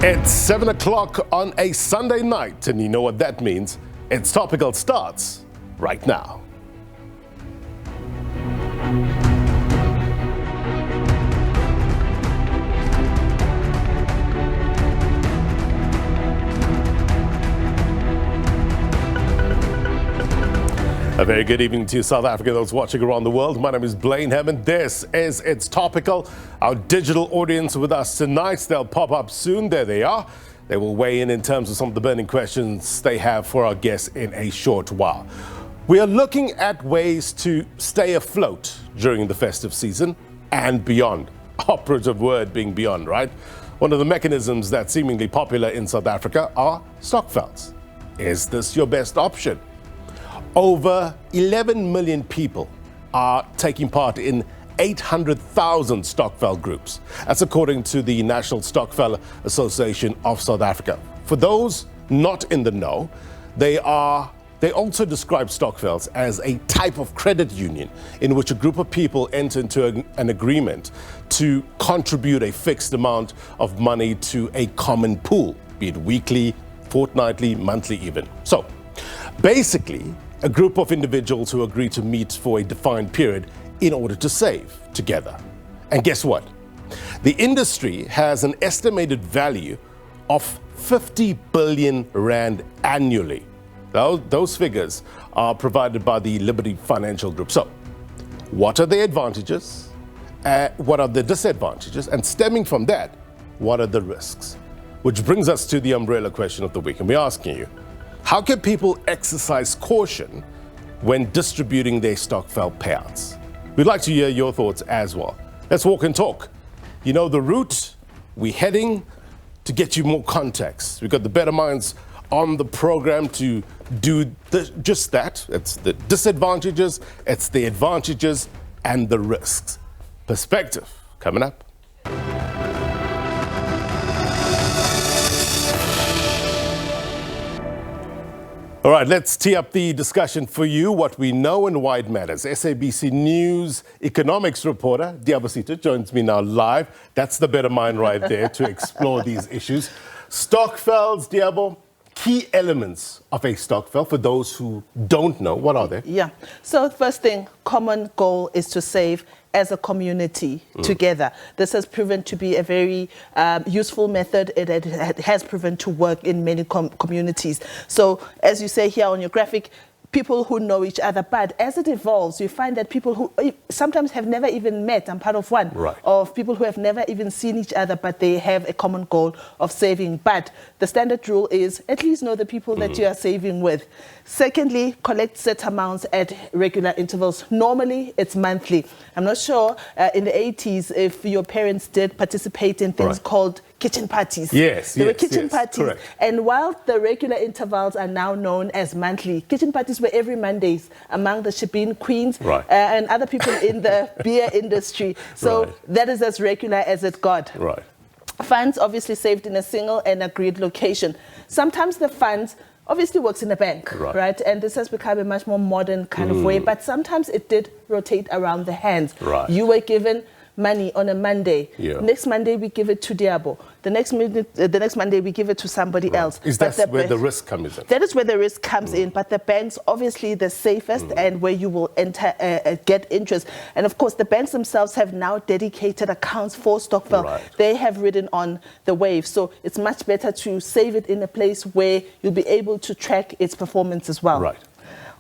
It's 7 o'clock on a Sunday night, and you know what that means. It's Topical starts right now. A very good evening to South Africa, those watching around the world. My name is Blaine Hammond. This is It's Topical. Our digital audience with us tonight. They'll pop up soon. There they are. They will weigh in terms of some of the burning questions they have for our guests in a short while. We are looking at ways to stay afloat during the festive season and beyond. Operative word being beyond, right? One of the mechanisms that's seemingly popular in South Africa are stokvels. Is this your best option? Over 11 million people are taking part in 800,000 stokvel groups. That's according to the National Stokvel Association of South Africa. For those not in the know, they also describe stokvels as a type of credit union in which a group of people enter into an agreement to contribute a fixed amount of money to a common pool, be it weekly, fortnightly, monthly even. So basically, a group of individuals who agree to meet for a defined period in order to save together. And guess what? The industry has an estimated value of 50 billion rand annually. Those figures are provided by the Liberty Financial Group. So, what are the advantages? What are the disadvantages? And stemming from that, what are the risks? Which brings us to the umbrella question of the week. And we're asking you, how can people exercise caution when distributing their stokvel payouts? We'd like to hear your thoughts as well. Let's walk and talk. You know the route, we're heading to get you more context. We've got the better minds on the program to do just that. It's the disadvantages, it's the advantages, and the risks. Perspective coming up. All right, let's tee up the discussion for you, what we know and why it matters. SABC News economics reporter, Busisiwe, joins me now live. That's the better mind right there to explore these issues. Stokvels, Diabo, key elements of a stokvel, for those who don't know, what are they? Yeah, so first thing, common goal is to save as a community together. This has proven to be a very useful method. It has proven to work in many communities. So as you say here on your graphic, people who know each other, but as it evolves, you find that people who sometimes have never even met, I'm part of one, right, of people who have never even seen each other, but they have a common goal of saving. But the standard rule is at least know the people that you are saving with. Secondly, collect set amounts at regular intervals. Normally, it's monthly. I'm not sure in the 80s if your parents did participate in things called kitchen parties. Yes, there were kitchen parties. Correct. And while the regular intervals are now known as monthly, kitchen parties were every Mondays among the Shebeen queens and other people in the beer industry. So that is as regular as it got. Right. Funds obviously saved in a single and agreed location. Sometimes the funds obviously works in a bank, right? And this has become a much more modern kind of way, but sometimes it did rotate around the hands. Right. You were given money on a Monday. Yeah. Next Monday, we give it to Diabo. The next Monday, we give it to somebody else. Is that where the risk comes in? That is where the risk comes in. But the banks, obviously, the safest and where you will enter get interest. And of course, the banks themselves have now dedicated accounts for stokvel. They have ridden on the wave. So it's much better to save it in a place where you'll be able to track its performance as well. Right.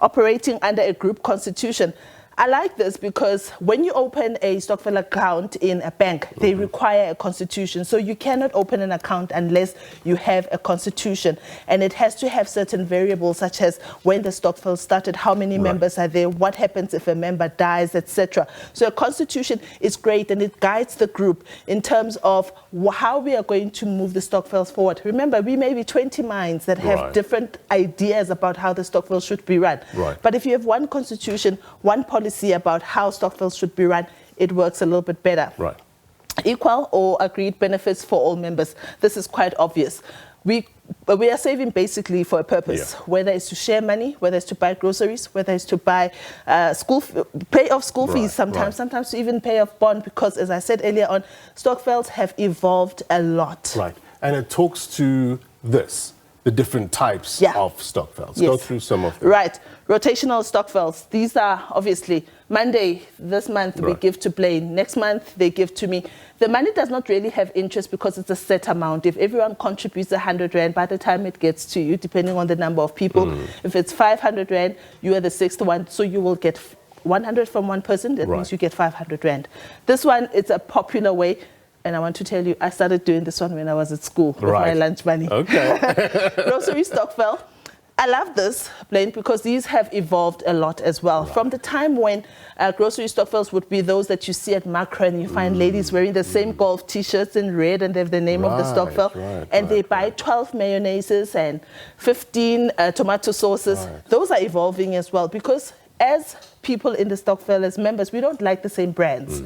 Operating under a group constitution. I like this because when you open a stokvel account in a bank, they require a constitution. So you cannot open an account unless you have a constitution. And it has to have certain variables such as when the stokvel started, how many members are there, what happens if a member dies, etc. So a constitution is great and it guides the group in terms of how we are going to move the stokvels forward. Remember, we may be 20 minds that have different ideas about how the stokvel should be run. But if you have one constitution, one policy about how stokvels should be run, it works a little bit better. Equal or agreed benefits for all members. This is quite obvious. We are saving basically for a purpose, whether it's to share money, whether it's to buy groceries, whether it's to buy pay off school fees sometimes, sometimes to even pay off bond, because as I said earlier on, stokvels have evolved a lot. And it talks to the different types of stokvels. Yes. Go through some of them. Right. Rotational stokvels. These are obviously Monday, this month we give to Blaine. Next month they give to me. The money does not really have interest because it's a set amount. If everyone contributes 100 Rand, by the time it gets to you, depending on the number of people, if it's 500 Rand, you are the sixth one, so you will get 100 from one person. That means you get 500 Rand. This one, it's a popular way. And I want to tell you, I started doing this one when I was at school with my lunch money. Okay. Grocery stokvel. I love this, Blaine, because these have evolved a lot as well. From the time when grocery stokvels would be those that you see at Macro, and you find ladies wearing the same golf T-shirts in red, and they have the name of the stokvel. And they buy 12 mayonnaises and 15 tomato sauces. Those are evolving as well, because as people in the stokvel, as members, we don't like the same brands.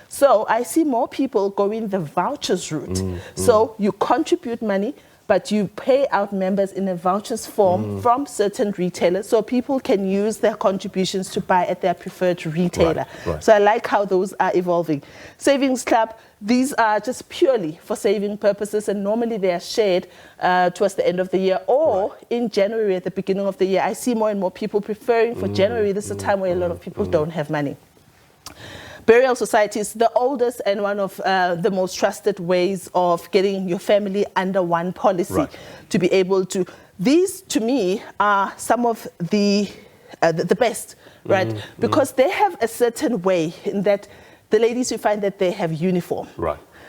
So I see more people going the vouchers route. So you contribute money, but you pay out members in a vouchers form from certain retailers, so people can use their contributions to buy at their preferred retailer. So I like how those are evolving. Savings club, these are just purely for saving purposes, and normally they are shared towards the end of the year or in January at the beginning of the year. I see more and more people preferring for January. This is a time where a lot of people don't have money. Burial societies, the oldest and one of the most trusted ways of getting your family under one policy to be able to. These, to me, are some of the best, right? Because they have a certain way in that the ladies, you find that they have uniform.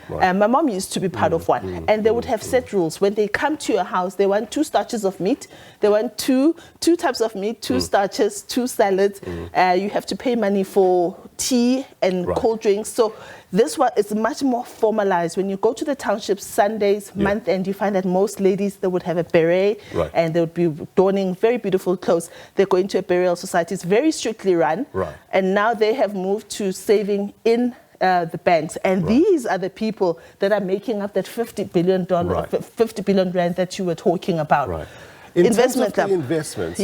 My mom used to be part of one, and they would have set rules. When they come to your house, they want 2 starches of meat, they want two types of meat, 2 starches, 2 salads. You have to pay money for tea and cold drinks. So this one is much more formalized. When you go to the townships Sundays, month end, you find that most ladies, they would have a beret, and they would be donning very beautiful clothes. They're going to a burial society. It's very strictly run, and now they have moved to saving in the banks, and these are the people that are making up that $50 billion, 50 billion Rand that you were talking about. In investment terms of the investments,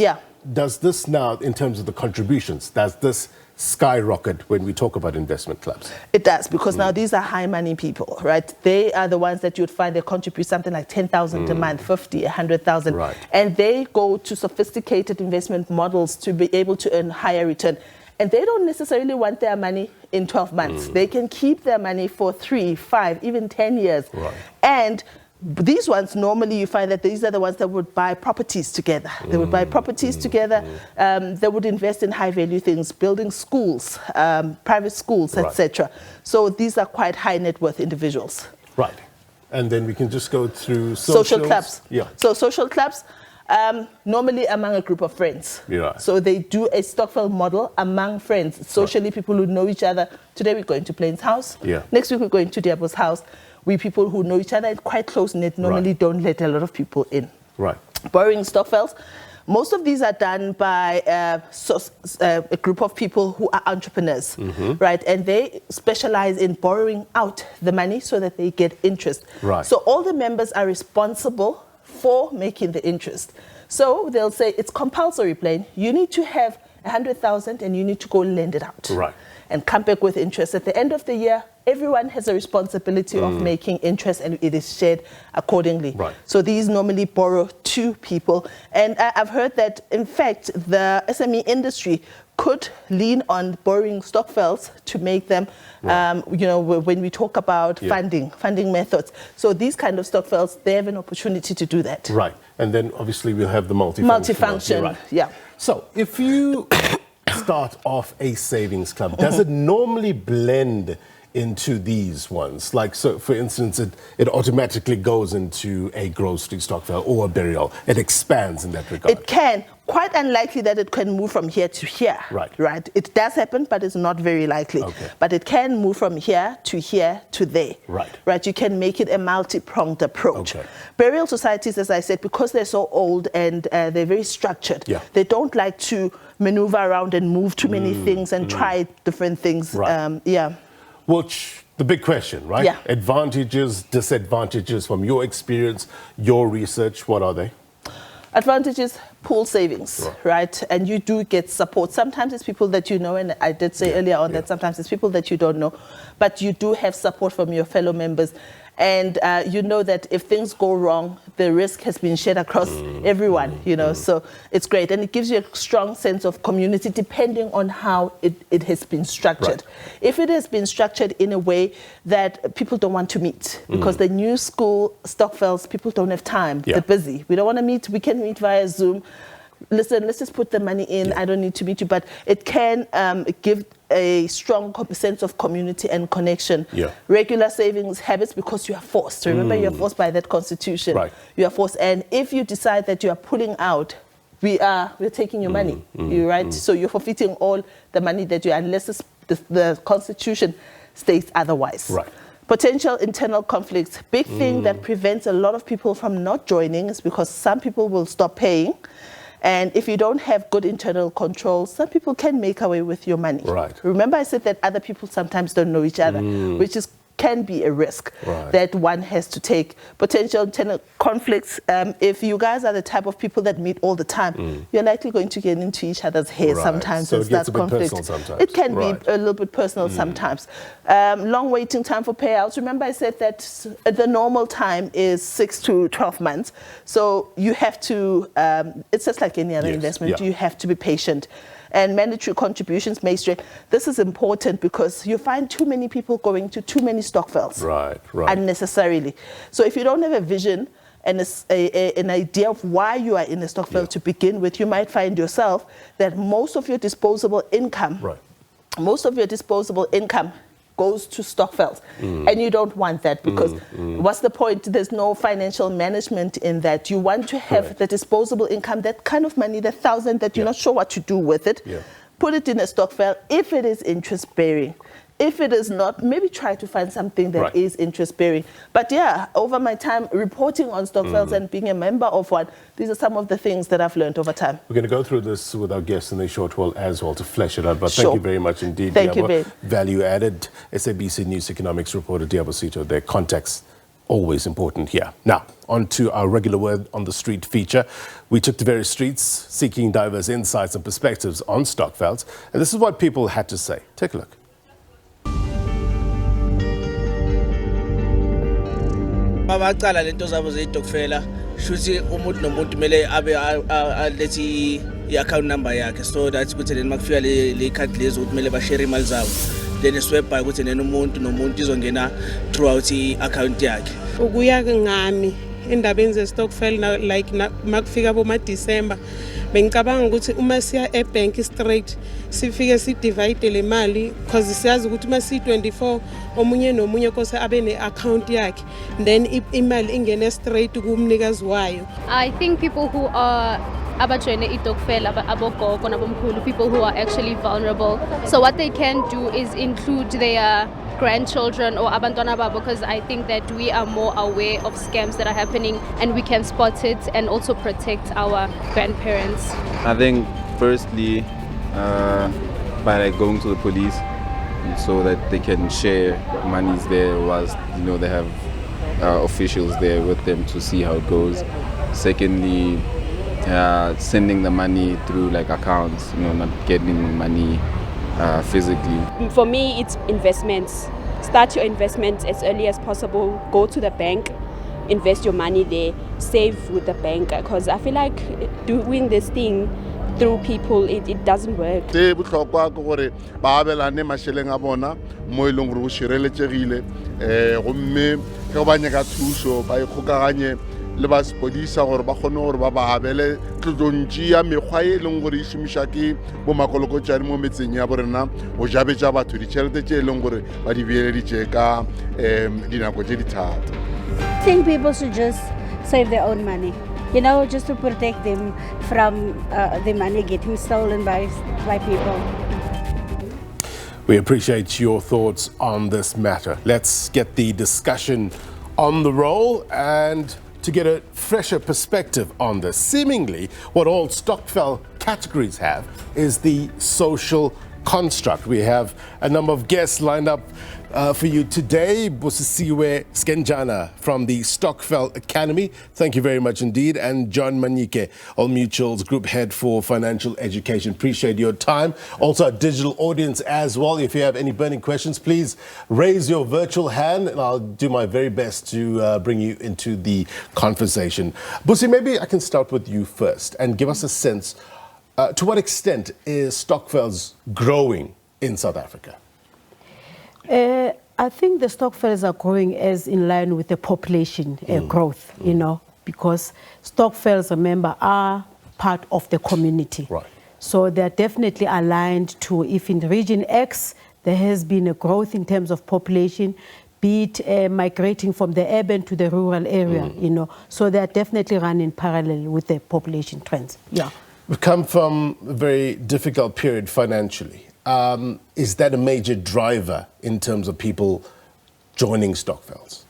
does this now, in terms of the contributions, does this skyrocket when we talk about investment clubs? It does, because now these are high money people, right? They are the ones that you'd find they contribute something like 10,000 a month, 50, 100,000, and they go to sophisticated investment models to be able to earn higher return. And they don't necessarily want their money in 12 months. They can keep their money for 3, 5, even 10 years. And these ones, normally you find that these are the ones that would buy properties together. They would buy properties together. They would invest in high value things, building schools, private schools, etc. So these are quite high net worth individuals. And then we can just go through social clubs. So social clubs, normally among a group of friends. So they do a stokvel model among friends, socially people who know each other. Today we're going to Blaine's house. Next week we're going to Diabo's house. We people who know each other and quite close-knit normally don't let a lot of people in. Borrowing stokvels. Most of these are done by a group of people who are entrepreneurs, and they specialize in borrowing out the money so that they get interest. So all the members are responsible for making the interest. So they'll say it's compulsory, Blaine. You need to have 100,000 and you need to go lend it out and come back with interest. At the end of the year, everyone has a responsibility of making interest, and it is shared accordingly. So these normally borrow 2 people. And I've heard that, in fact, the SME industry could lean on borrowing stokvels to make them, when we talk about funding methods. So these kind of stokvels, they have an opportunity to do that. And then obviously we'll have the multifunction. So if you start off a savings club, does it normally blend into these ones? Like, so for instance, it automatically goes into a grocery stokvel or a burial. It expands in that regard. It can. Quite unlikely that it can move from here to here. It does happen, but it's not very likely. But it can move from here to there. You can make it a multi-pronged approach. Burial societies, as I said, because they're so old and they're very structured, they don't like to maneuver around and move too many things and try different things. Which, the big question, Advantages, disadvantages from your experience, your research, what are they? Advantages, pool savings, and you do get support. Sometimes it's people that you know, and I did say earlier on that sometimes it's people that you don't know, but you do have support from your fellow members. And you know that if things go wrong, the risk has been shared across everyone, you know, so it's great. And it gives you a strong sense of community depending on how it has been structured. Right. If it has been structured in a way that people don't want to meet, because the new school stokvels, people don't have time, they're busy. We don't want to meet, we can meet via Zoom. Listen, let's just put the money in, I don't need to meet you, but it can give a strong sense of community and connection. Regular savings habits, because you are forced. Remember, you are forced by that constitution. Right. You are forced, and if you decide that you are pulling out, we're taking your money, right? So you're forfeiting all the money that you, unless the constitution states otherwise. Right. Potential internal conflicts. Big thing that prevents a lot of people from not joining is because some people will stop paying. And if you don't have good internal control, some people can make away with your money. Right. Remember I said that other people sometimes don't know each other, which can be a risk that one has to take. Potential internal conflicts. If you guys are the type of people that meet all the time, you're likely going to get into each other's hair sometimes. So and it gets a bit conflict. personal sometimes. It can be a little bit personal sometimes. Long waiting time for payouts. Remember I said that the normal time is 6 to 12 months. So you have to, it's just like any other investment, you have to be patient. And mandatory contributions may stray. This is important because you find too many people going to too many stokvels unnecessarily. So if you don't have a vision and an idea of why you are in a stokvel to begin with, you might find yourself that most of your disposable income goes to stokvels, and you don't want that, because what's the point? There's no financial management in that. You want to have the disposable income, that kind of money, the 1,000 that you're not sure what to do with it, put it in a stokvel if it is interest bearing. If it is not, maybe try to find something that is interest bearing. But yeah, over my time reporting on stokvels and being a member of one, these are some of the things that I've learned over time. We're going to go through this with our guests in a short while as well to flesh it out. But thank you very much indeed. Thank you, babe. Value-added SABC News economics reporter Busisiwe. Their context always important here. Now, on to our regular Word on the Street feature. We took to various streets seeking diverse insights and perspectives on stokvels. And this is what people had to say. Take a look. Mabacala lento zabo zeyitokfela shuthi umuntu nomuntu kumele abe lethi i-account number yakhe, so that's ukuthi then makufika le card lezo ukuthi kumele bashare imali zabo, then swipe by ukuthi then umuntu nomuntu izongena throughout i-account yakhe. Ukuya ngami endabeni ze-stokvel like makufika boma December, bengicabanga ukuthi uma siya e-bank straight sifike si-divide le mali, because siyazi ukuthi uma si-24 omunye nomunye kose abe ne-account yakhe, then imali ingene straight kumnikazi wayo. I think people who are abajoyine itokvel, abogogo nabomkhulu, people who are actually vulnerable, so what they can do is include their grandchildren or abantwana babo, because I think that we are more aware of scams that are happening and we can spot it and also protect our grandparents. I think firstly by like going to the police so that they can share monies there whilst they have officials there with them to see how it goes. Secondly, sending the money through like accounts, not getting money physically. For me, it's investments. Start your investments as early as possible. Go to the bank, invest your money there, save with the bank, because I feel like doing this thing through people, it doesn't work. le ba sepodisa gore ba kgone gore ba abele tlontšia mekgwa e leng gore e šomiša ke bomakolokotšane mo metseng ya borena go jabetša batho ditšhelete tše e leng gore ba di beeleditše ka dinako tše di thata. I think people should just save their own money, just to protect them from the money getting stolen by people. We appreciate your thoughts on this matter. Let's get the discussion on the roll and to get a fresher perspective on this. Seemingly, what all stokvel categories have is the social construct. We have a number of guests lined up for you today. Busisiwe Skenjana from the Stokvel Academy. Thank you very much indeed. And John Manyike, All Mutual's Group Head for Financial Education. Appreciate your time. Also, a digital audience as well. If you have any burning questions, please raise your virtual hand and I'll do my very best to bring you into the conversation. Busi, maybe I can start with you first and give us a sense. To what extent is Stokvels growing in South Africa? I think the Stokvels are growing as in line with the population growth, you know, because Stokvels, remember, are part of the community. Right. So they're definitely aligned to, if in region X, there has been a growth in terms of population, be it migrating from the urban to the rural area, you know. So they're definitely running parallel with the population trends. Yeah. We've come from a very difficult period financially. Is that a major driver in terms of people joining Stokvels?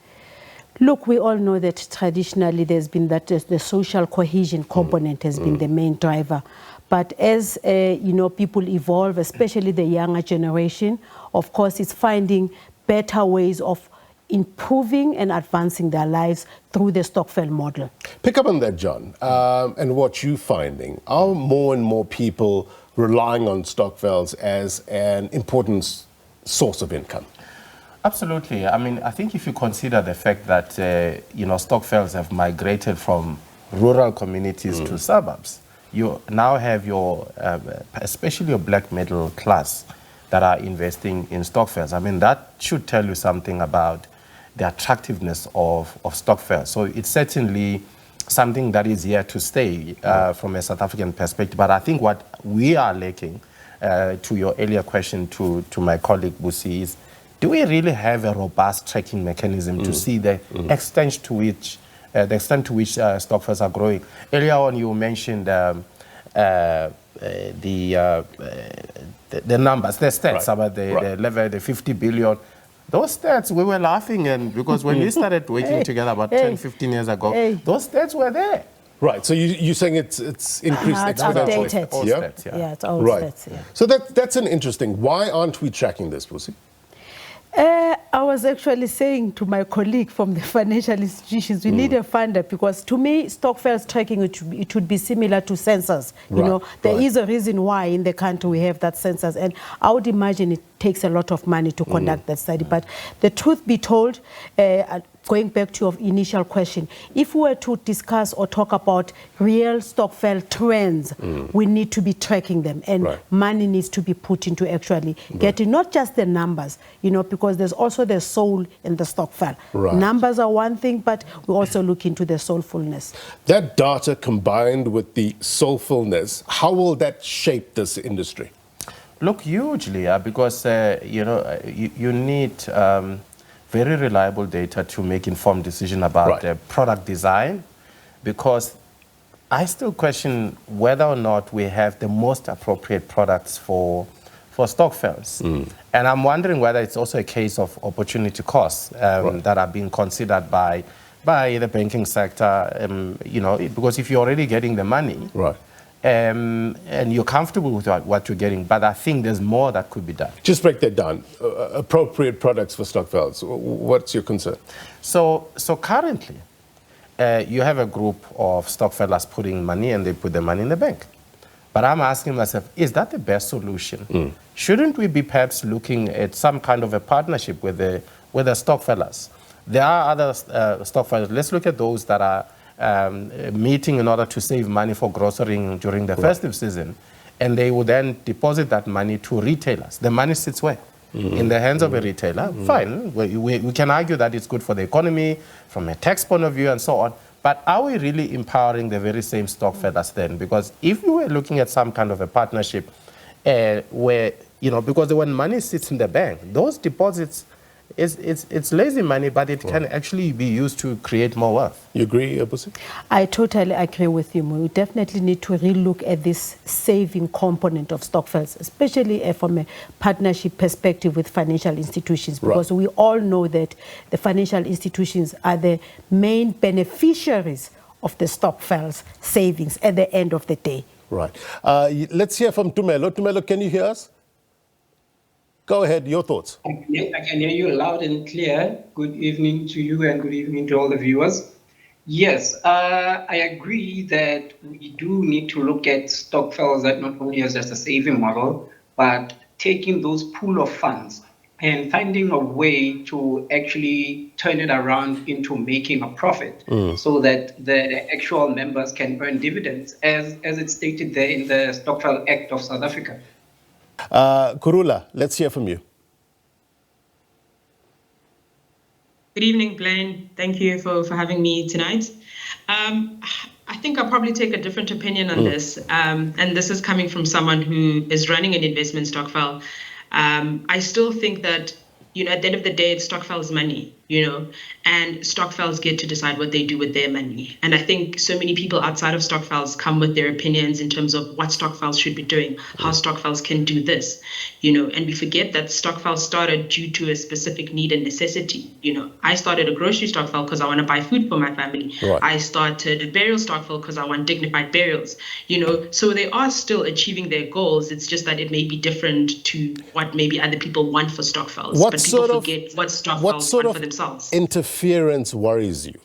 Look, we all know that traditionally there's been that the social cohesion component has been the main driver. But as you know, people evolve, especially the younger generation, of course, it's finding better ways of improving and advancing their lives through the Stokvel model. Pick up on that, John, and what you're finding. Are more and more people relying on Stokvels as an important source of income? Absolutely. I mean, I think if you consider the fact that, you know, Stokvels have migrated from rural communities to suburbs, you now have your, especially your black middle class that are investing in Stokvels. I mean, that should tell you something about the attractiveness of Stokvel. So it's certainly something that is here to stay from a South African perspective. But I think what we are lacking, to your earlier question to my colleague Busi, is do we really have a robust tracking mechanism to see the extent to which Stokvels are growing? Earlier on, you mentioned the numbers, the stats about the level, the 50 billion. Those stats, we were laughing, and because when we started working together about 10, 15 years ago, those stats were there. Right, so you're saying it's increased exponentially. It's outdated. All stats, Yeah, it's old Right. stats, yeah. So that's an interesting. Why aren't we tracking this, Busi? I was actually saying to my colleague from the financial institutions, we need a funder, because to me, Stokvels tracking, it would be similar to census. You know, there is a reason why in the country we have that census, and I would imagine it takes a lot of money to conduct that study. But the truth be told, going back to your initial question, if we were to discuss or talk about real Stokvel trends, we need to be tracking them, and money needs to be put into actually getting not just the numbers, you know, because there's also the soul in the Stokvel. Numbers are one thing, but we also look into the soulfulness. That data combined with the soulfulness, how will that shape this industry? Look, hugely, because you know, you need very reliable data to make informed decision about product design, because I still question whether or not we have the most appropriate products for Stokvels. And I'm wondering whether it's also a case of opportunity costs that are being considered by the banking sector, you know, because if you're already getting the money, and you're comfortable with what you're getting, but I think there's more that could be done. Just break that down. Appropriate products for Stokvels. What's your concern? So currently, you have a group of Stokvelers putting money, and they put the money in the bank. But I'm asking myself, is that the best solution? Shouldn't we be perhaps looking at some kind of a partnership with the Stokvelers? There are other Stokvelers. Let's look at those that are meeting in order to save money for grocerying during the festive season, and they would then deposit that money to retailers. The money sits where? In the hands of a retailer. Fine, we can argue that it's good for the economy from a tax point of view and so on, but are we really empowering the very same Stokvelers then? Because if we were looking at some kind of a partnership where, you know, because when money sits in the bank, those deposits, it's lazy money, but it can actually be used to create more wealth. You agree, Busi? I totally agree with you. We definitely need to relook at this saving component of Stokvels, especially from a partnership perspective with financial institutions, because we all know that the financial institutions are the main beneficiaries of the Stokvels savings at the end of the day. Right. Let's hear from Tumelo. Tumelo, can you hear us? Go ahead, your thoughts. I can hear you loud and clear. Good evening to you and good evening to all the viewers. Yes, I agree that we do need to look at stokvels that not only as just a saving model, but taking those pool of funds and finding a way to actually turn it around into making a profit so that the actual members can earn dividends, as it's stated there in the Stokvel Act of South Africa. Kurula, let's hear from you. Good evening, Blaine. Thank you for having me tonight. I think I'll probably take a different opinion on this. And this is coming from someone who is running an investment stokvel. I still think that, at the end of the day, it's stokvel's money, and stokvels get to decide what they do with their money. And I think so many people outside of stokvels come with their opinions in terms of what stokvels should be doing, how stokvels can do this, and we forget that stokvels started due to a specific need and necessity. I started a grocery stokvel because I want to buy food for my family. Right. I started a burial stokvel because I want dignified burials, so they are still achieving their goals. It's just that it may be different to what maybe other people want for stokvels. But people forget what stokvels want for themselves. Interference worries you?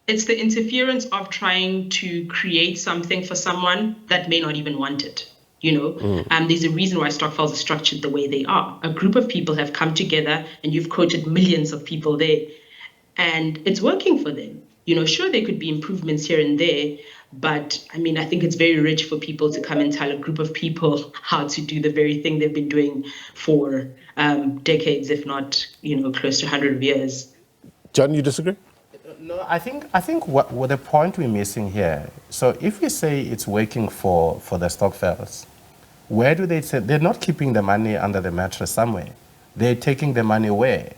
It's the interference of trying to create something for someone that may not even want it. There's a reason why stokvels are structured the way they are. A group of people have come together, and you've quoted millions of people there, and it's working for them. Sure, there could be improvements here and there, but I think it's very rich for people to come and tell a group of people how to do the very thing they've been doing for decades, if not, close to 100 years. John, you disagree? No, I think what the point we're missing here. So if we say it's working for the stokvels, where do they say they're not keeping the money under the mattress somewhere? They're taking the money where?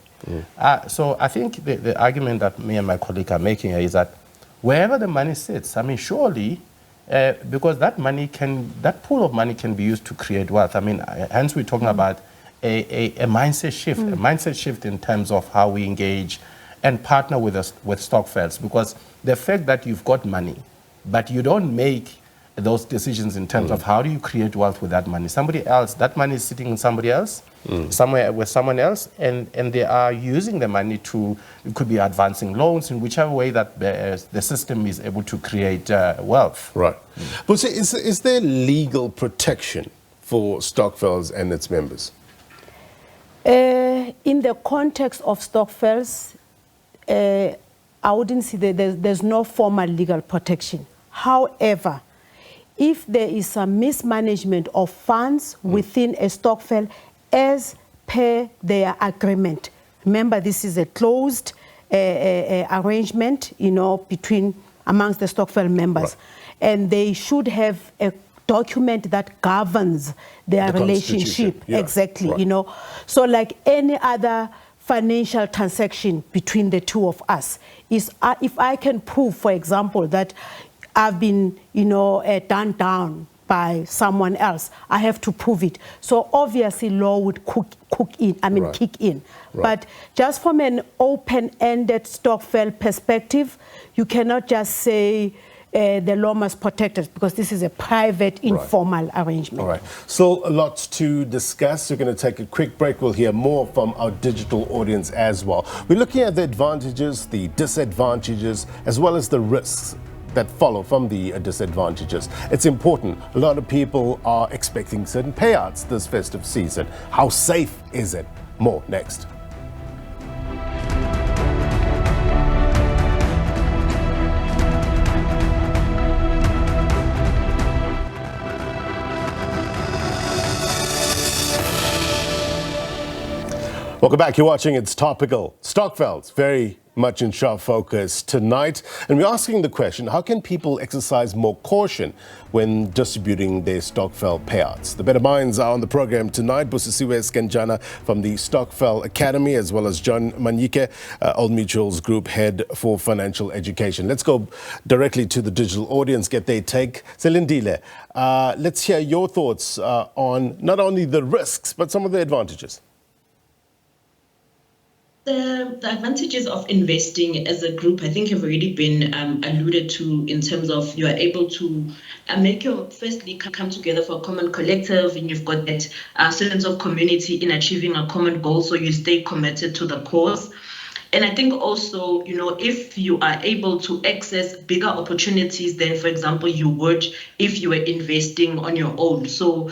So I think the argument that me and my colleague are making here is that wherever the money sits, surely, because that pool of money can be used to create wealth. Hence we're talking about a mindset shift, in terms of how we engage and partner with stokvels. Because the fact that you've got money, but you don't make those decisions in terms of how do you create wealth with that money. Somebody else, that money is sitting in somebody else, somewhere with someone else, and they are using the money it could be advancing loans in whichever way that the system is able to create wealth. Right. But so is there legal protection for stokvels and its members? In the context of stokvels, I wouldn't say that there's no formal legal protection. However, if there is some mismanagement of funds within a stokvel as per their agreement, remember this is a closed arrangement, amongst the stokvel members, and they should have a document that governs their relationship. Yeah. Exactly, Right. So like any other financial transaction between the two of us, is if I can prove, for example, that I've been, done down by someone else, I have to prove it. So obviously law would kick in. Right. But just from an open-ended stokvel perspective, you cannot just say the law must protect us, because this is a private, informal arrangement. All right. So a lot to discuss. We're going to take a quick break. We'll hear more from our digital audience as well. We're looking at the advantages, the disadvantages, as well as the risks that follow from the disadvantages. It's important. A lot of people are expecting certain payouts this festive season. How safe is it? More next. Welcome back. You're watching It's Topical. Stokvels, very much in sharp focus tonight. And we're asking the question, how can people exercise more caution when distributing their stokvel payouts? The better minds are on the program tonight. Busisiwe Skenjana from the Stokvel Academy, as well as John Manyike, Old Mutual's Group Head for Financial Education. Let's go directly to the digital audience, get their take. Selindile, let's hear your thoughts on not only the risks, but some of the advantages. The advantages of investing as a group, I think, have already been alluded to in terms of you are able to make your firstly come together for a common collective, and you've got that sense of community in achieving a common goal, so you stay committed to the cause. And I think also, if you are able to access bigger opportunities than, for example, you would if you were investing on your own. So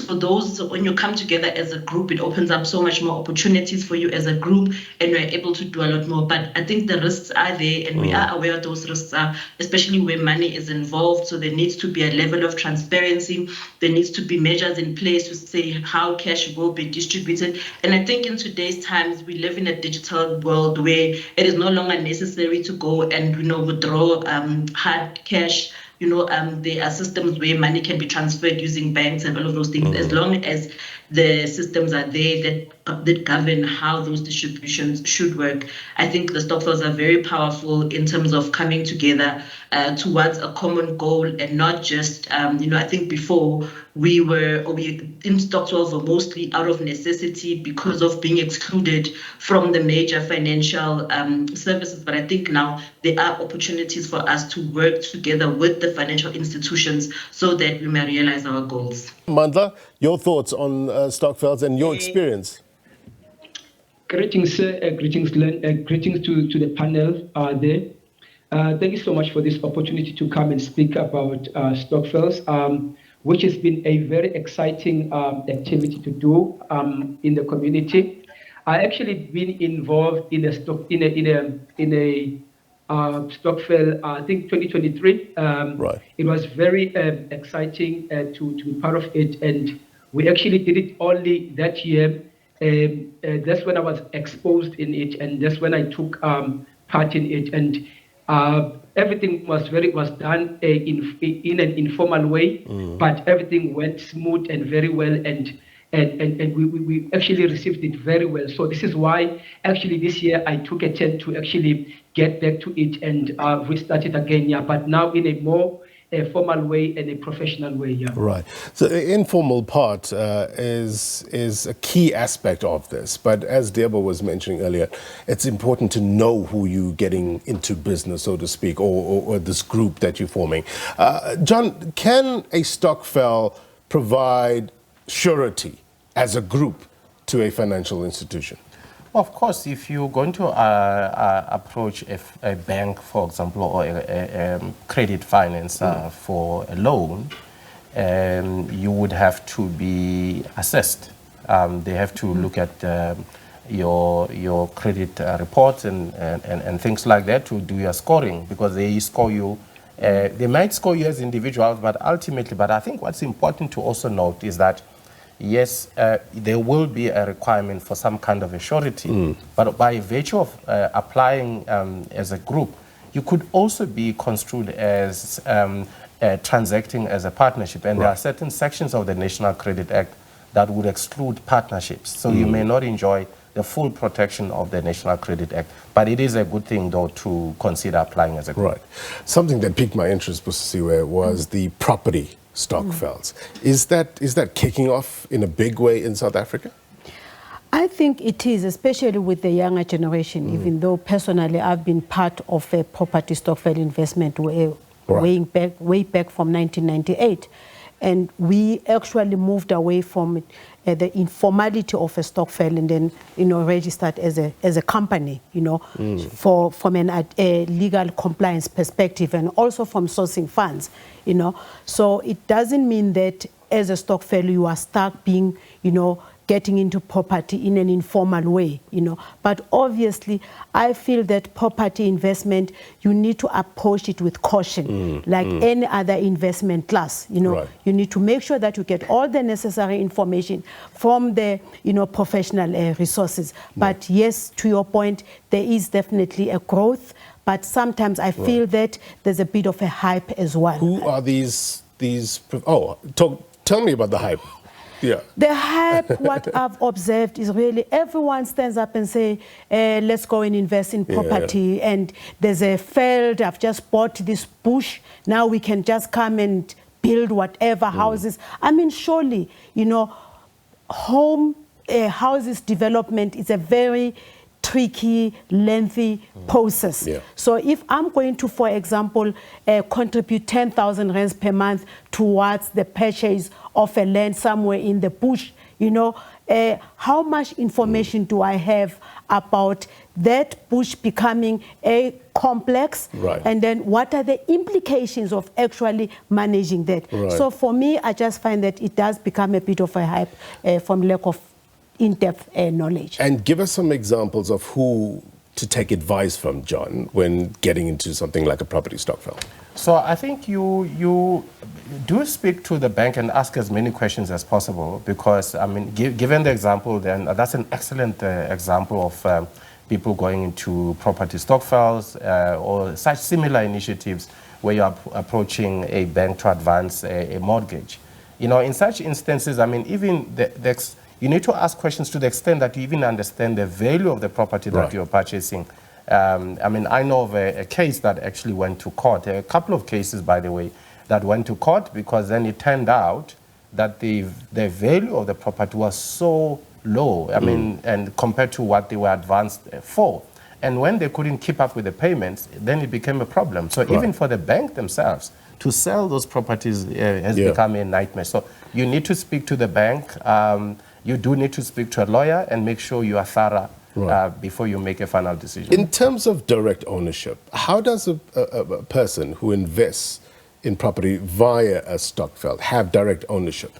those, when you come together as a group, it opens up so much more opportunities for you as a group, and you're able to do a lot more. But I think the risks are there, and we are aware of those risks, especially where money is involved. So there needs to be a level of transparency. There needs to be measures in place to say how cash will be distributed. And I think in today's times, we live in a digital world where it is no longer necessary to go and withdraw hard cash. There are systems where money can be transferred using banks and all of those things, as long as the systems are there that govern how those distributions should work. I think the stokvels are very powerful in terms of coming together towards a common goal, and not just, I think before we in stokvels were mostly out of necessity because of being excluded from the major financial services. But I think now there are opportunities for us to work together with the financial institutions so that we may realize our goals. Mandla, your thoughts on stokvels and your experience? Greetings, sir. Greetings to the panel there. Thank you so much for this opportunity to come and speak about stokvels, which has been a very exciting activity to do in the community. I actually been involved in a stokvel, I think 2023. Right. It was very exciting to be part of it, and we actually did it only that year. That's when I was exposed in it, and that's when I took part in it, and everything was done in an informal way, but everything went smooth and very well, and we actually received it very well. So this is why actually this year I took a turn to actually get back to it and restart it again, but now in a more formal way and a professional way, Right. So the informal part is a key aspect of this. But as Debo was mentioning earlier, it's important to know who you're getting into business, so to speak, or this group that you're forming. John, can a stokvel provide surety as a group to a financial institution? Of course, if you're going to approach a bank, for example, or a credit finance for a loan, you would have to be assessed. They have to look at your credit reports and things like that to do your scoring, because they score you. They might score you as individuals, but ultimately, I think what's important to also note is that yes, there will be a requirement for some kind of a surety, but by virtue of applying as a group, you could also be construed as transacting as a partnership. And there are certain sections of the National Credit Act that would exclude partnerships. So you may not enjoy the full protection of the National Credit Act. But it is a good thing, though, to consider applying as a group. Right. Something that piqued my interest, Busisiwe, was the property stokvels. Is that kicking off in a big way in South Africa? I think it is, especially with the younger generation, even though personally I've been part of a property stokvel investment way back from 1998. And we actually moved away from the informality of a stokvel and then, registered as a company, from a legal compliance perspective and also from sourcing funds, So it doesn't mean that as a stokvel you are stuck being, getting into property in an informal way, But obviously, I feel that property investment, you need to approach it with caution, like any other investment class, You need to make sure that you get all the necessary information from the, professional resources. But yes, to your point, there is definitely a growth, but sometimes I feel that there's a bit of a hype as well. Who are these? Tell me about the hype. Yeah. The hype, what I've observed is really everyone stands up and say, let's go and invest in property. And there's a field, I've just bought this bush. Now we can just come and build whatever houses. I mean, surely, houses development is a very tricky, lengthy process. Yeah. So if I'm going to, for example, contribute 10,000 rands per month towards the purchase of a land somewhere in the bush, you know, how much information do I have about that bush becoming a complex? Right. And then what are the implications of actually managing that? Right. So for me, I just find that it does become a bit of a hype from lack of in-depth knowledge. And give us some examples of who to take advice from, John, when getting into something like a property Stokvel. So I think you do speak to the bank and ask as many questions as possible, because, I mean, given the example, then that's an excellent example of people going into property Stokvels or such similar initiatives where you're approaching a bank to advance a mortgage. You know, in such instances, I mean, even you need to ask questions to the extent that you even understand the value of the property that you're purchasing. I mean, I know of a case that actually went to court, a couple of cases, by the way, that went to court because then it turned out that the value of the property was so low, I mean, and compared to what they were advanced for. And when they couldn't keep up with the payments, then it became a problem. So even for the bank themselves, to sell those properties has become a nightmare. So you need to speak to the bank. You do need to speak to a lawyer and make sure you are thorough before you make a final decision. In terms of direct ownership, how does a person who invests in property via a Stokvel have direct ownership?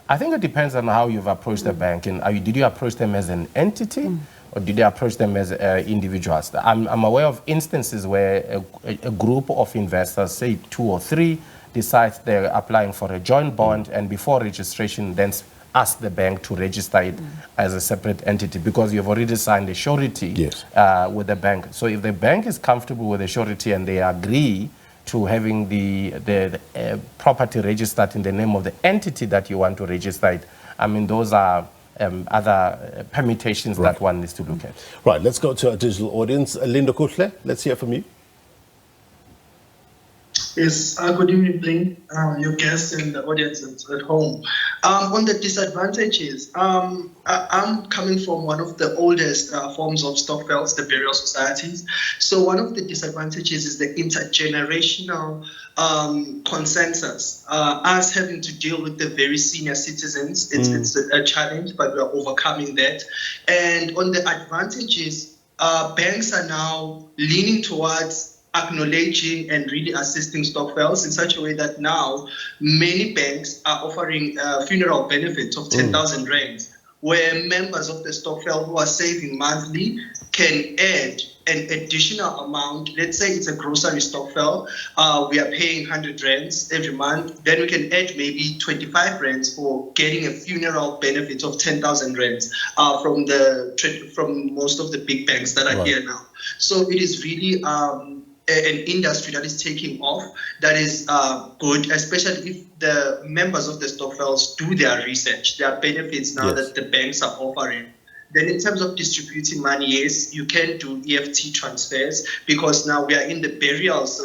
I think it depends on how you've approached the bank. And did you approach them as an entity or did you approach them as individuals? I'm aware of instances where a group of investors, say 2 or 3, decides they're applying for a joint bond and before registration then ask the bank to register it as a separate entity because you've already signed a surety with the bank. So if the bank is comfortable with the surety and they agree to having the property registered in the name of the entity that you want to register it, I mean, those are other permutations that one needs to look at. Right, let's go to our digital audience. Linda Kuhle, let's hear from you. Yes, good evening, your guests and the audience at home. On the disadvantages, I'm coming from one of the oldest forms of Stokvels, the burial societies. So one of the disadvantages is the intergenerational consensus. Us having to deal with the very senior citizens, it's a challenge, but we're overcoming that. And on the advantages, banks are now leaning towards acknowledging and really assisting Stokvels in such a way that now many banks are offering funeral benefits of 10,000 rands, where members of the Stokvel who are saving monthly can add an additional amount. Let's say it's a grocery Stokvel, we are paying 100 rands every month, then we can add maybe 25 rands for getting a funeral benefit of 10,000 rands from most of the big banks that are here now. So it is really an industry that is taking off, that is good, especially if the members of the Stokvels do their research. There are benefits now that the banks are offering. Then in terms of distributing money, yes, you can do EFT transfers because now we are in the burials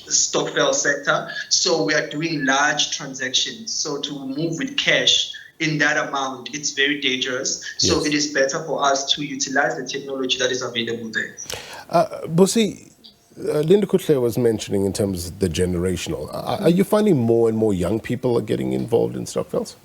Stokvel sector. So we are doing large transactions. So to move with cash in that amount, it's very dangerous. So it is better for us to utilize the technology that is available there. Busi, Linda Kutle was mentioning in terms of the generational. Are you finding more and more young people are getting involved in Stokvels?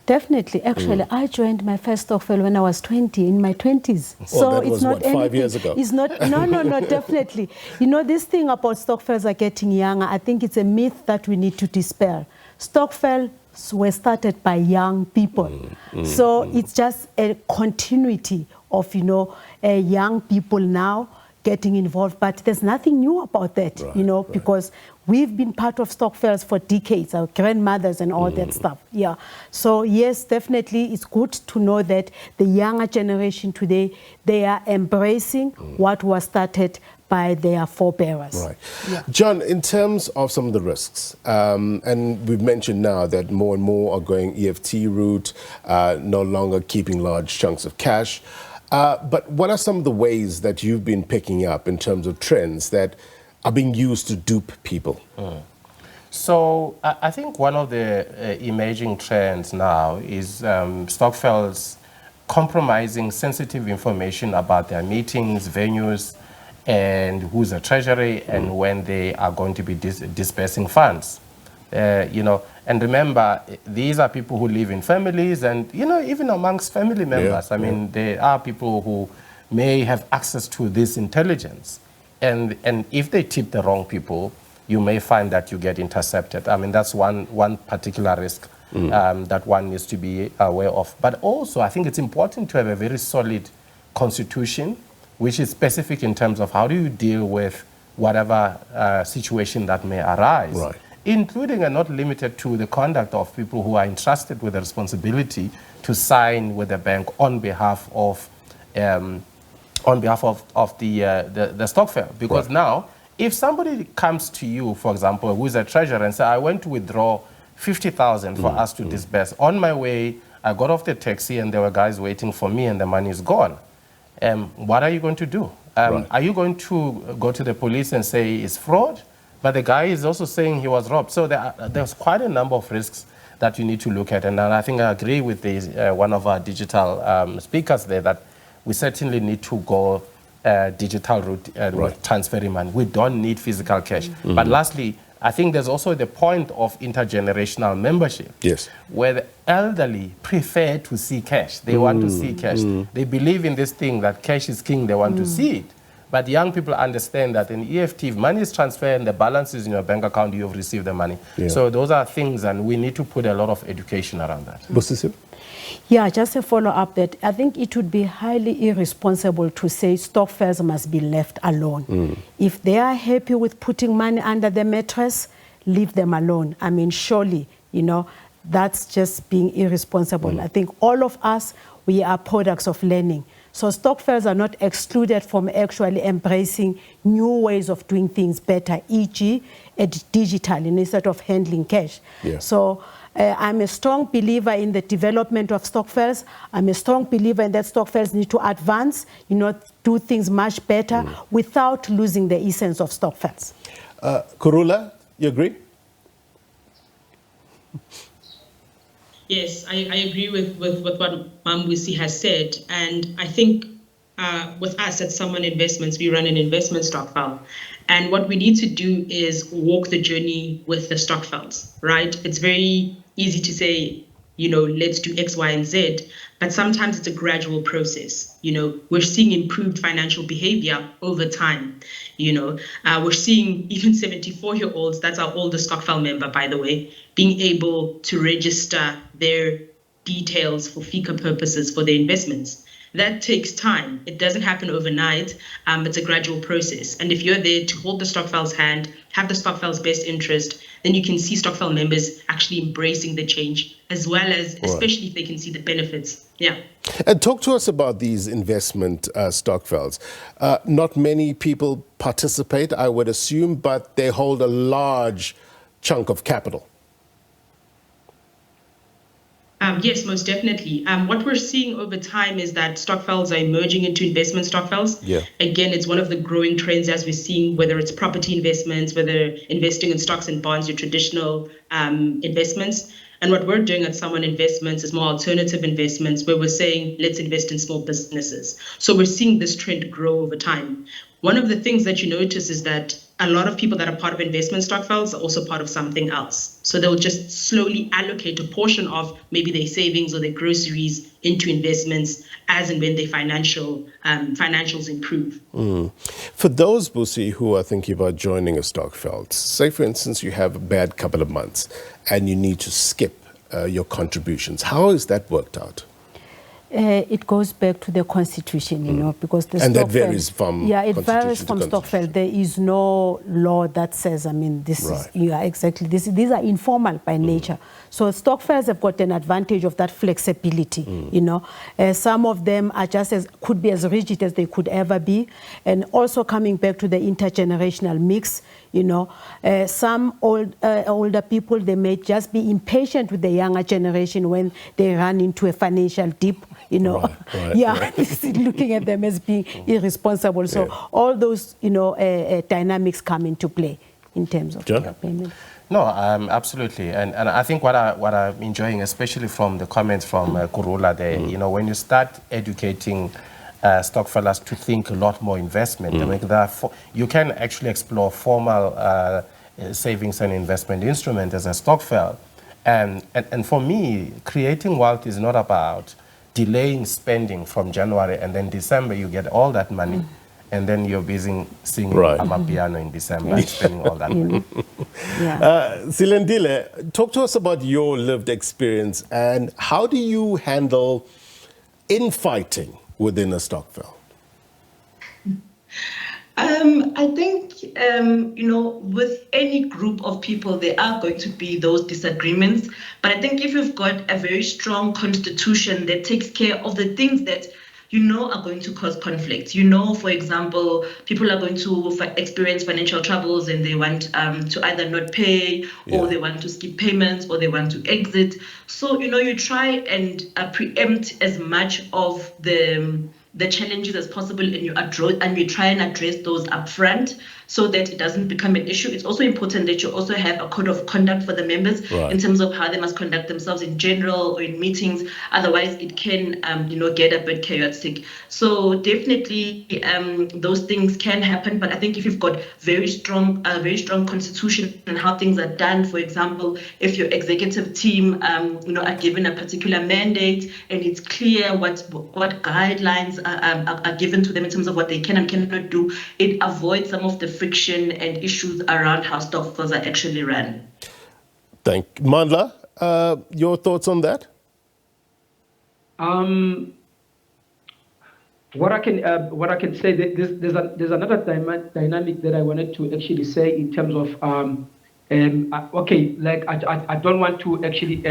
Definitely. Actually, I joined my first Stokvel when I was 20, in my 20s. Well, so that it's was, not what, anything. 5 years ago? It's not. No, definitely. You know, this thing about Stokvels are getting younger, I think it's a myth that we need to dispel. Stokvels were started by young people. So it's just a continuity of, you know, young people now getting involved, but there's nothing new about that, you know, because we've been part of Stokvels for decades, our grandmothers and all that stuff. Yeah. So yes, definitely, it's good to know that the younger generation today, they are embracing what was started by their forebearers. Right. Yeah. John, in terms of some of the risks, and we've mentioned now that more and more are going EFT route, no longer keeping large chunks of cash. But what are some of the ways that you've been picking up in terms of trends that are being used to dupe people? So I think one of the emerging trends now is Stokvels compromising sensitive information about their meetings, venues, and who's the treasury and when they are going to be dispersing funds. And remember, these are people who live in families and, even amongst family members. I mean, there are people who may have access to this intelligence. And if they tip the wrong people, you may find that you get intercepted. I mean, that's one particular risk that one needs to be aware of. But also, I think it's important to have a very solid constitution, which is specific in terms of how do you deal with whatever situation that may arise, including and not limited to the conduct of people who are entrusted with the responsibility to sign with the bank on behalf of the Stokvel. Because now, if somebody comes to you, for example, who is a treasurer and say, I went to withdraw 50,000 for us to disburse. On my way, I got off the taxi and there were guys waiting for me and the money is gone. What are you going to do? Are you going to go to the police and say it's fraud? But the guy is also saying he was robbed. So there's quite a number of risks that you need to look at. And I think I agree with one of our digital speakers there that we certainly need to go digital route with transferring money. We don't need physical cash. But lastly, I think there's also the point of intergenerational membership, where the elderly prefer to see cash. They want to see cash. They believe in this thing that cash is king. They want to see it. But young people understand that in EFT, if money is transferred and the balance is in your bank account, you've received the money. So those are things, and we need to put a lot of education around that. Busisiwe? Yeah, just a follow-up that I think it would be highly irresponsible to say Stokvels must be left alone. If they are happy with putting money under the mattress, leave them alone. I mean, surely, that's just being irresponsible. I think all of us, we are products of learning. So Stokvels are not excluded from actually embracing new ways of doing things better, e.g. digital instead of handling cash. So I'm a strong believer in the development of Stokvels. I'm a strong believer in that Stokvels need to advance, do things much better without losing the essence of Stokvels. Kurula, you agree? Yes, I agree with what Mam Wisi has said. And I think with us at Someone Investments, we run an investment Stokvel. And what we need to do is walk the journey with the Stokvels, right? It's very easy to say, let's do X, Y, and Z, but sometimes it's a gradual process. We're seeing improved financial behavior over time. We're seeing even 74-year-olds, that's our oldest Stokvel member, by the way, being able to register their details for FICA purposes for their investments. That takes time. It doesn't happen overnight. It's a gradual process. And if you're there to hold the Stokvel's hand, have the Stokvel's best interest, then you can see Stokvel members actually embracing the change, as well as, especially if they can see the benefits. And talk to us about these investment Stokvels. Not many people participate, I would assume, but they hold a large chunk of capital. Yes, most definitely. What we're seeing over time is that Stokvels are emerging into investment Stokvels. Again, it's one of the growing trends as we're seeing, whether it's property investments, whether investing in stocks and bonds, your traditional investments. And what we're doing at Someone Investments is more alternative investments, where we're saying, let's invest in small businesses. So we're seeing this trend grow over time. One of the things that you notice is that a lot of people that are part of investment Stokvels are also part of something else. So they'll just slowly allocate a portion of maybe their savings or their groceries into investments as and when their financials improve. For those, Busi, who are thinking about joining a Stokvel, say, for instance, you have a bad couple of months and you need to skip your contributions. How is that worked out? It goes back to the constitution, because the and Stokvel, that varies from it varies from Stokvel. There is no law that says, this is, exactly. These are informal by nature. So Stokvels have got an advantage of that flexibility, Some of them are could be as rigid as they could ever be. And also coming back to the intergenerational mix, some older people, they may just be impatient with the younger generation when they run into a financial dip, looking at them as being irresponsible. So all those, dynamics come into play in terms of payment. No, absolutely, and I think what I'm enjoying, especially from the comments from Kurula there, you know, when you start educating Stokfellas to think a lot more investment, I mean, you can actually explore formal savings and investment instrument as a Stokvel, and for me, creating wealth is not about delaying spending from January and then December you get all that money. And then you're busy singing Amapiano in December and spending all that money. Silendile, talk to us about your lived experience and how do you handle infighting within a Stokvel? I think, you know, with any group of people, there are going to be those disagreements. But I think if you've got a very strong constitution that takes care of the things that you know are going to cause conflict. You know, for example, people are going to experience financial troubles and they want to either not pay or they want to skip payments or they want to exit. So, you know, you try and preempt as much of the challenges as possible and you try and address those upfront so that it doesn't become an issue. It's also important that you also have a code of conduct for the members in terms of how they must conduct themselves in general or in meetings. Otherwise, it can, you know, get a bit chaotic. So definitely those things can happen. But I think if you've got very strong constitution and how things are done, for example, if your executive team, you know, are given a particular mandate and it's clear what guidelines are given to them in terms of what they can and cannot do, it avoids some of the friction and issues around how Stokvels are actually run. Thank you. Mandla, your thoughts on that? What I can say, there's another dynamic that I wanted to actually say in terms of okay, like I don't want to actually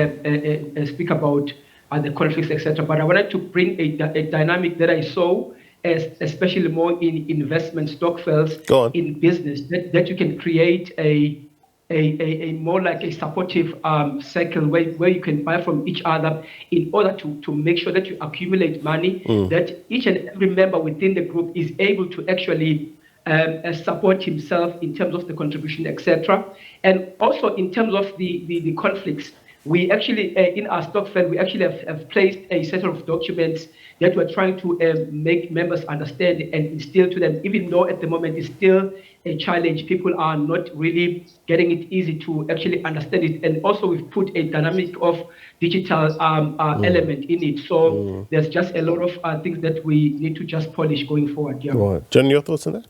speak about the conflicts, etc. But I wanted to bring a dynamic that I saw, especially more in investment Stokvels in business, that you can create a more like a supportive circle where you can buy from each other in order to make sure that you accumulate money, that each and every member within the group is able to actually support himself in terms of the contribution, etc. And also in terms of the conflicts, we actually, in our Stokvel, we actually have placed a set of documents that we're trying to make members understand and instill to them, even though at the moment it's still a challenge. People are not really getting it easy to actually understand it. And also we've put a dynamic of digital element in it. So there's just a lot of things that we need to just polish going forward. Yeah. Right. John, your thoughts on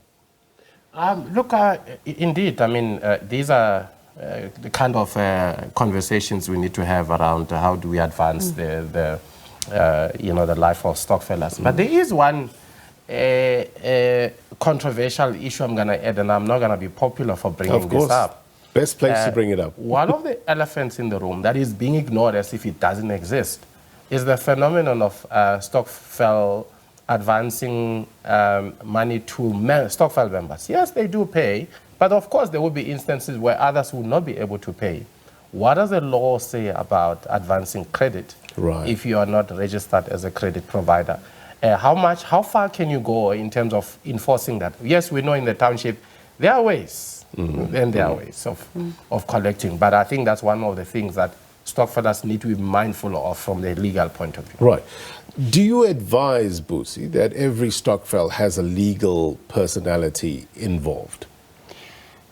that? Look, indeed, I mean, these are the kind of conversations we need to have around how do we advance the life of Stokfellas. But there is one controversial issue I'm going to add, and I'm not going to be popular for bringing this up. Best place to bring it up. One of the elephants in the room that is being ignored as if it doesn't exist is the phenomenon of Stokvel advancing money to Stokvel members. Yes, they do pay, but of course there will be instances where others will not be able to pay. What does the law say about advancing credit if you are not registered as a credit provider? How far can you go in terms of enforcing that? Yes, we know in the township there are ways, and there are ways of collecting, but I think that's one of the things that Stokfellas need to be mindful of from the legal point of view. Right. Do you advise, Busi, that every Stokvel has a legal personality involved?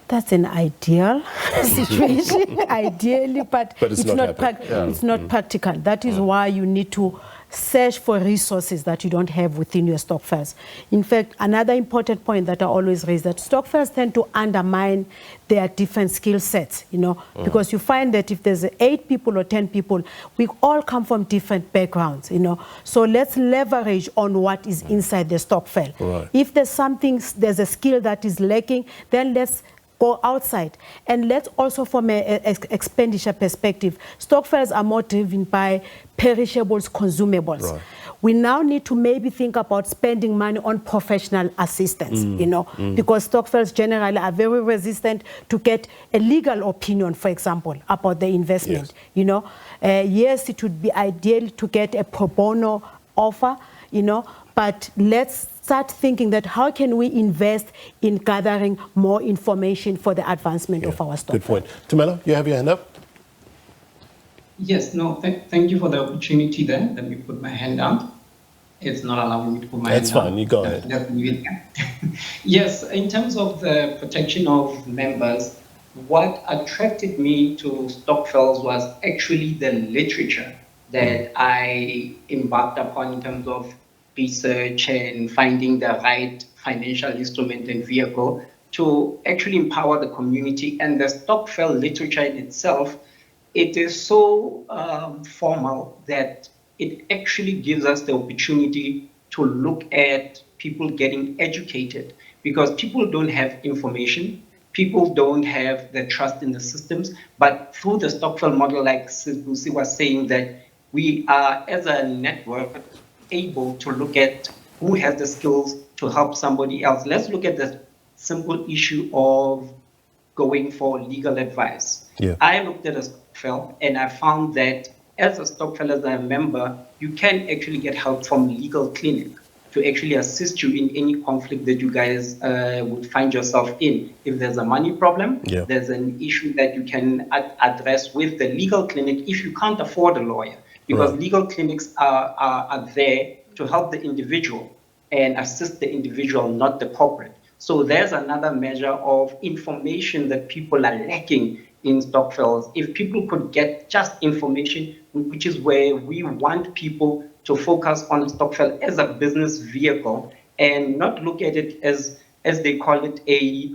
That's an ideal situation, ideally, but it's not practical. That is why you need to search for resources that you don't have within your Stokvels. In fact, another important point that I always raise, that Stokvels tend to undermine their different skill sets, you know, because you find that if there's 8 people or 10 people, we all come from different backgrounds, you know. So let's leverage on what is inside the Stokvel. Right. If there's a skill that is lacking, then let's go outside. And let's also, from an expenditure perspective, Stokvels are more driven by perishables, consumables. Right. We now need to maybe think about spending money on professional assistance, you know, because Stokvels generally are very resistant to get a legal opinion, for example, about the investment, you know. Yes, it would be ideal to get a pro bono offer, you know, but let's start thinking that how can we invest in gathering more information for the advancement of our stock. Good point. Tumelo, you have your hand up? Yes, no, thank you for the opportunity there. Let me put my hand down. It's not allowing me to put my hand down. That's fine, you go ahead. Yes, in terms of the protection of members, what attracted me to Stokvels was actually the literature that I embarked upon in terms of research and finding the right financial instrument and vehicle to actually empower the community. And the Stokvel literature in itself, it is so formal that it actually gives us the opportunity to look at people getting educated, because people don't have information, people don't have the trust in the systems. But through the Stokvel model, like Busisiwe was saying, that we are, as a network, able to look at who has the skills to help somebody else. Let's look at the simple issue of going for legal advice. Yeah. I looked at a Stokvel and I found that as a Stokvel, as a member, you can actually get help from legal clinic to actually assist you in any conflict that you guys would find yourself in. If there's a money problem, there's an issue that you can address with the legal clinic if you can't afford a lawyer, because legal clinics are there to help the individual and assist the individual, not the corporate. So there's another measure of information that people are lacking in Stokvels. If people could get just information, which is where we want people to focus on Stokvel as a business vehicle and not look at it as they call it, a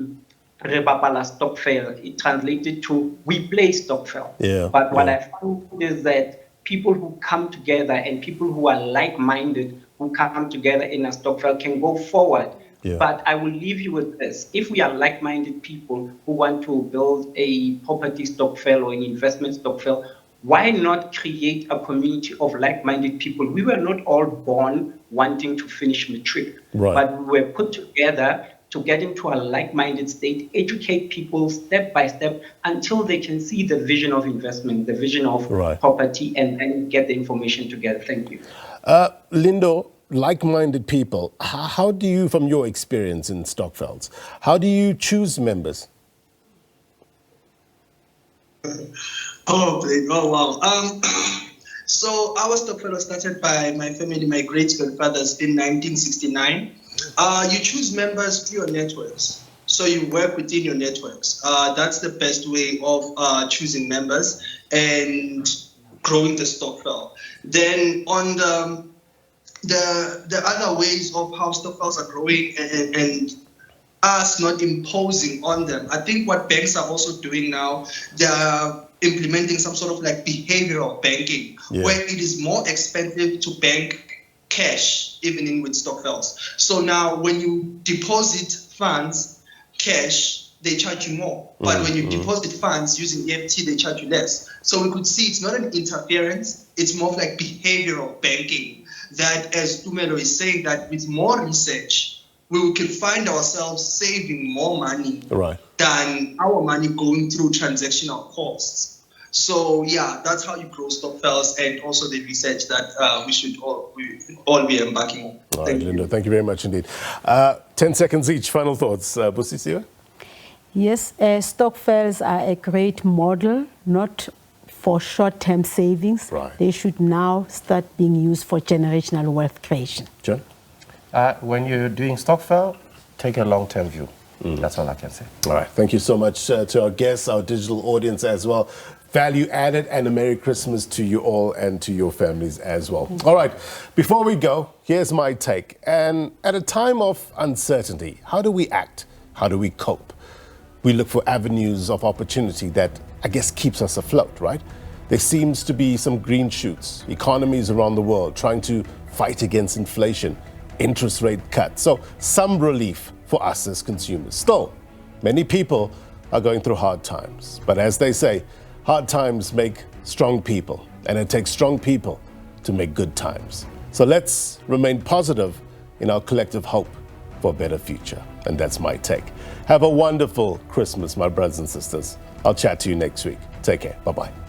rebabala Stokvel. It translated to we play Stokvel. Yeah. But what I found is that people who come together and people who are like-minded, who come together in a Stokvel, can go forward. Yeah. But I will leave you with this. If we are like-minded people who want to build a property Stokvel or an investment Stokvel, why not create a community of like-minded people? We were not all born wanting to finish matric, but we were put together to get into a like-minded state, educate people step by step until they can see the vision of investment, the vision of property, and then get the information together. Thank you. Lindo, like-minded people, how do you, from your experience in Stokvels, how do you choose members? Oh wow. So our Stokvel was started by my family, my great-grandfathers in 1969. You choose members through your networks. So you work within your networks. That's the best way of choosing members and growing the Stokvel. Then on the other ways of how Stokvels are growing and us not imposing on them. I think what banks are also doing now, they are implementing some sort of like behavioral banking, where it is more expensive to bank cash, even in with Stokvels. So now when you deposit funds, cash, they charge you more. But when you deposit funds using EFT, they charge you less. So we could see it's not an interference, it's more of like behavioral banking. That, as Tumelo is saying, that with more research, we can find ourselves saving more money than our money going through transactional costs. So yeah, that's how you grow Stokvels, and also the research that we should all be embarking on. All right, Linda, thank you very much indeed. 10 seconds each, final thoughts. Busisiwe? Yes, Stokvels are a great model, not for short-term savings. They should now start being used for generational wealth creation. John? When you're doing Stokvel, take a long-term view. That's all I can say. All right. Thank you so much to our guests, our digital audience as well. Value added, and a Merry Christmas to you all and to your families as well. All right. Before we go, here's my take. And at a time of uncertainty, how do we act? How do we cope? We look for avenues of opportunity that, I guess, keeps us afloat, right? There seems to be some green shoots. Economies around the world trying to fight against inflation, interest rate cuts. So some relief for us as consumers. Still, many people are going through hard times. But as they say, hard times make strong people, and it takes strong people to make good times. So let's remain positive in our collective hope for a better future. And that's my take. Have a wonderful Christmas, my brothers and sisters. I'll chat to you next week. Take care. Bye-bye.